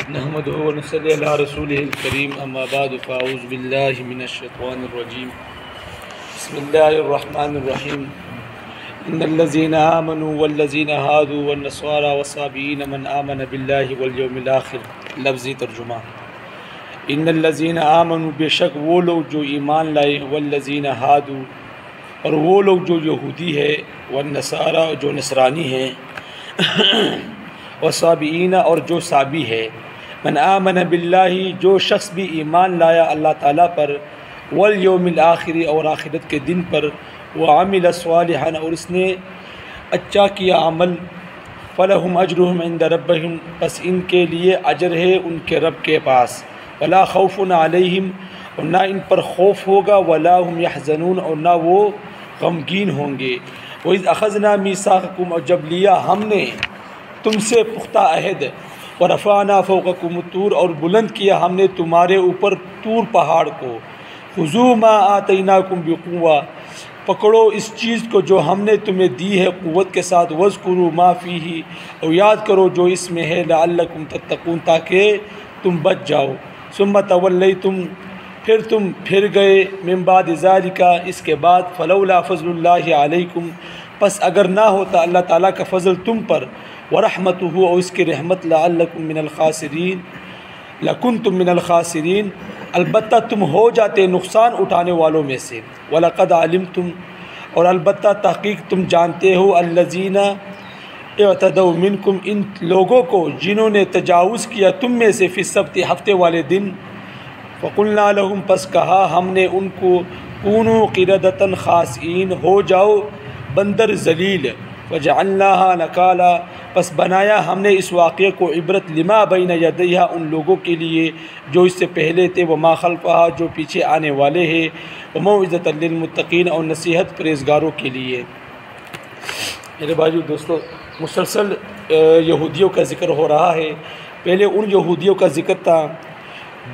نحمده ونصلي على رسوله الكريم اما بعد فاعوذ بالله من الشيطان الرجيم بسم الله الرحمن الرحيم ان الذين آمنوا والذين هادوا والنصارى والصابئين من آمن بالله واليوم الآخر لفظی ترجمہ ان الذين آمنوا بے شک وہ لوگ جو ایمان لائے والذین ہادوا اور وہ لوگ جو یہودی ہے والنصارى جو نصرانی ہیں والصابئین اور جو صابی ہے من آمن باللہ جو شخص بھی ایمان لایا اللہ تعالیٰ پر والیوم الآخر اور آخرت کے دن پر وعمل صالحا اور اس نے اچھا کیا عمل فلہم اجرہم عند ربہم پس ان کے لیے اجر ہے ان کے رب کے پاس ولا خوف علیہم اور نہ ان پر خوف ہوگا ولا ہم یحزنون اور نہ وہ غمگین ہوں گے وَإِذْ أَخَذْنَا مِيثَاقَكُمْ اور جب لیا ہم نے تم سے پختہ عہد وَرَفَعْنَا فَوْقَكُمُ الطُّورَ اور بلند کیا ہم نے تمہارے اوپر طور پہاڑ کو خُذُوا مَا آتَيْنَاكُمْ بِقُوَّةٍ پکڑو اس چیز کو جو ہم نے تمہیں دی ہے قوت کے ساتھ وَاذْكُرُوا مَا فِيهِ اور یاد کرو جو اس میں ہے لَعَلَّكُمْ تَتَّقُونَ تاکہ تم بچ جاؤ ثُمَّ تَوَلَّيْتُمْ پھر تم پھر گئے من بعد ذالک اس کے بعد فلولا فضل اللہ علیکم پس اگر نہ ہوتا اللہ تعالیٰ کا فضل تم پر ورحمتہ اور اس کی رحمت لعلکم من الخاسرین لکنتم من الخاسرین البتہ تم ہو جاتے نقصان اٹھانے والوں میں سے وَلَقَدْ عَلِمْتُمْ اور البتہ تحقیق تم جانتے ہو الذین اعتدوا منکم ان لوگوں کو جنہوں نے تجاوز کیا تم میں سے فی السبت ہفتے والے دن فَقُلْنَا لَهُمْ پس کہا ہم نے ان کو کونوا قردۃ خاسئین ہو جاؤ بندر ذلیل وجعلناها نکالا پس بنایا ہم نے اس واقعے کو عبرت لما بین یدیہا ان لوگوں کے لیے جو اس سے پہلے تھے وما خلفہا جو پیچھے آنے والے ہیں وموعظۃ للمتقین اور نصیحت پرہیزگاروں کے لیے۔ میرے بھائیو دوستو مسلسل یہودیوں کا ذکر ہو رہا ہے۔ پہلے ان یہودیوں کا ذکر تھا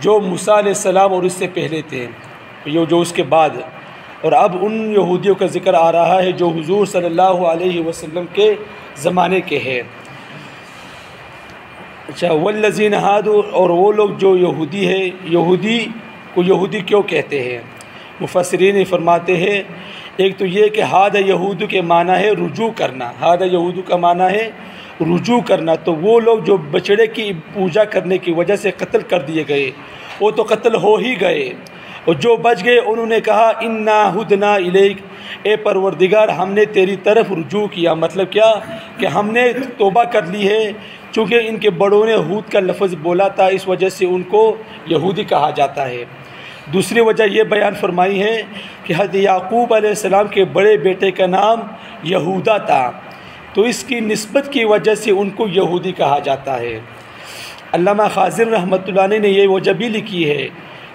جو موسیٰ علیہ السلام اور اس سے پہلے تھے جو اس کے بعد، اور اب ان یہودیوں کا ذکر آ رہا ہے جو حضور صلی اللہ علیہ وسلم کے زمانے کے ہیں۔ اچھا والذین ہادوا اور وہ لوگ جو یہودی ہے، یہودی کو یہودی کیوں کہتے ہیں؟ مفسرین فرماتے ہیں ایک تو یہ کہ ہاد یہود کے معنی ہے رجوع کرنا، ہاد یہود کا معنی ہے رجوع کرنا، تو وہ لوگ جو بچڑے کی پوجا کرنے کی وجہ سے قتل کر دیے گئے وہ تو قتل ہو ہی گئے، اور جو بچ گئے انہوں نے کہا انا ہدنا الیک اے پروردگار ہم نے تیری طرف رجوع کیا، مطلب کیا کہ ہم نے توبہ کر لی ہے، چونکہ ان کے بڑوں نے ہود کا لفظ بولا تھا اس وجہ سے ان کو یہودی کہا جاتا ہے۔ دوسری وجہ یہ بیان فرمائی ہے کہ حضرت یعقوب علیہ السلام کے بڑے بیٹے کا نام یہودا تھا، تو اس کی نسبت کی وجہ سے ان کو یہودی کہا جاتا ہے۔ علامہ خازن رحمۃ اللہ علیہ نے یہ وجہ بھی لکھی ہے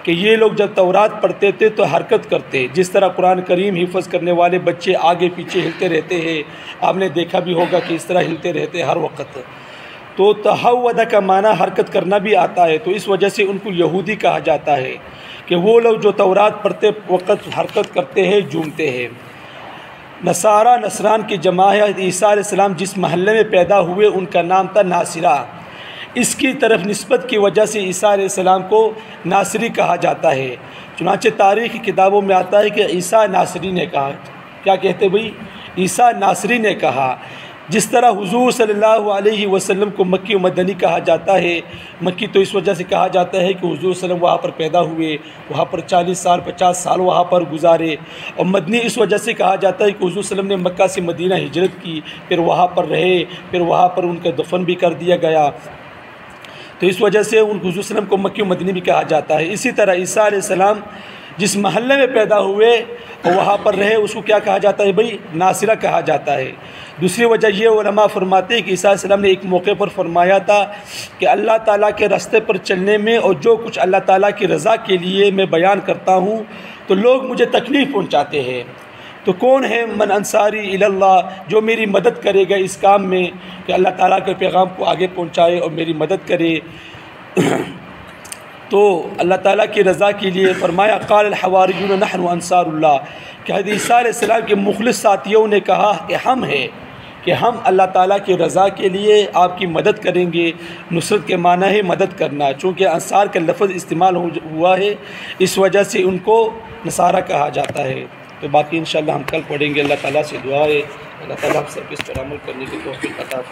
کہ یہ لوگ جب تورات پڑھتے تھے تو حرکت کرتے، جس طرح قرآن کریم حفظ کرنے والے بچے آگے پیچھے ہلتے رہتے ہیں، آپ نے دیکھا بھی ہوگا کہ اس طرح ہلتے رہتے ہر وقت، تو تہود کا معنی حرکت کرنا بھی آتا ہے، تو اس وجہ سے ان کو یہودی کہا جاتا ہے کہ وہ لوگ جو تورات پڑھتے وقت حرکت کرتے ہیں، جھومتے ہیں۔ نصارہ نصران کی جمع ہے، عیسیٰ علیہ السلام جس محلے میں پیدا ہوئے ان کا نام تھا ناصرہ، اس کی طرف نسبت کی وجہ سے عیسیٰ علیہ السلام کو ناصری کہا جاتا ہے۔ چنانچہ تاریخ کی کتابوں میں آتا ہے کہ عیسیٰ ناصری نے کہا، کیا کہتے بھئی؟ عیسیٰ ناصری نے کہا۔ جس طرح حضور صلی اللہ علیہ وسلم کو مکی و مدنی کہا جاتا ہے، مکی تو اس وجہ سے کہا جاتا ہے کہ حضور صلی اللہ علیہ وسلم وہاں پر پیدا ہوئے، وہاں پر 40 سال 50 سال وہاں پر گزارے، اور مدنی اس وجہ سے کہا جاتا ہے کہ حضور صلی اللہ علیہ وسلم نے مکہ سے مدینہ ہجرت کی، پھر وہاں پر رہے، پھر وہاں پر ان کا دفن بھی کر دیا گیا، تو اس وجہ سے ان حضور صلی اللہ علیہ وسلم کو مکی و مدنی بھی کہا جاتا ہے۔ اسی طرح عیسیٰ علیہ السلام جس محلے میں پیدا ہوئے اور وہاں پر رہے اس کو کیا کہا جاتا ہے بھئی؟ ناصرہ کہا جاتا ہے۔ دوسری وجہ یہ علماء فرماتے ہیں کہ عیسیٰ علیہ السلام نے ایک موقع پر فرمایا تھا کہ اللہ تعالیٰ کے راستے پر چلنے میں اور جو کچھ اللہ تعالیٰ کی رضا کے لیے میں بیان کرتا ہوں تو لوگ مجھے تکلیف پہنچاتے ہیں، تو کون ہے من انصاری الی اللہ جو میری مدد کرے گا اس کام میں کہ اللہ تعالیٰ کے پیغام کو آگے پہنچائے اور میری مدد کرے، تو اللہ تعالیٰ کی رضا کے لیے فرمایا قال الحواریون نحن انصار اللہ کہ حضرت عیسیٰ علیہ السلام کے مخلص ساتھیوں نے کہا کہ ہم ہیں کہ ہم اللہ تعالیٰ کی رضا کے لیے آپ کی مدد کریں گے۔ نصرت کے معنی ہے مدد کرنا، چونکہ انصار کا لفظ استعمال ہوا ہے اس وجہ سے ان کو نصارہ کہا جاتا ہے۔ تو باقی انشاءاللہ ہم کل پڑھیں گے۔ اللہ تعالیٰ سے دعا ہے اللہ تعالیٰ ہم سب اس پر عمل کرنے کی توفیق عطا فرمائے۔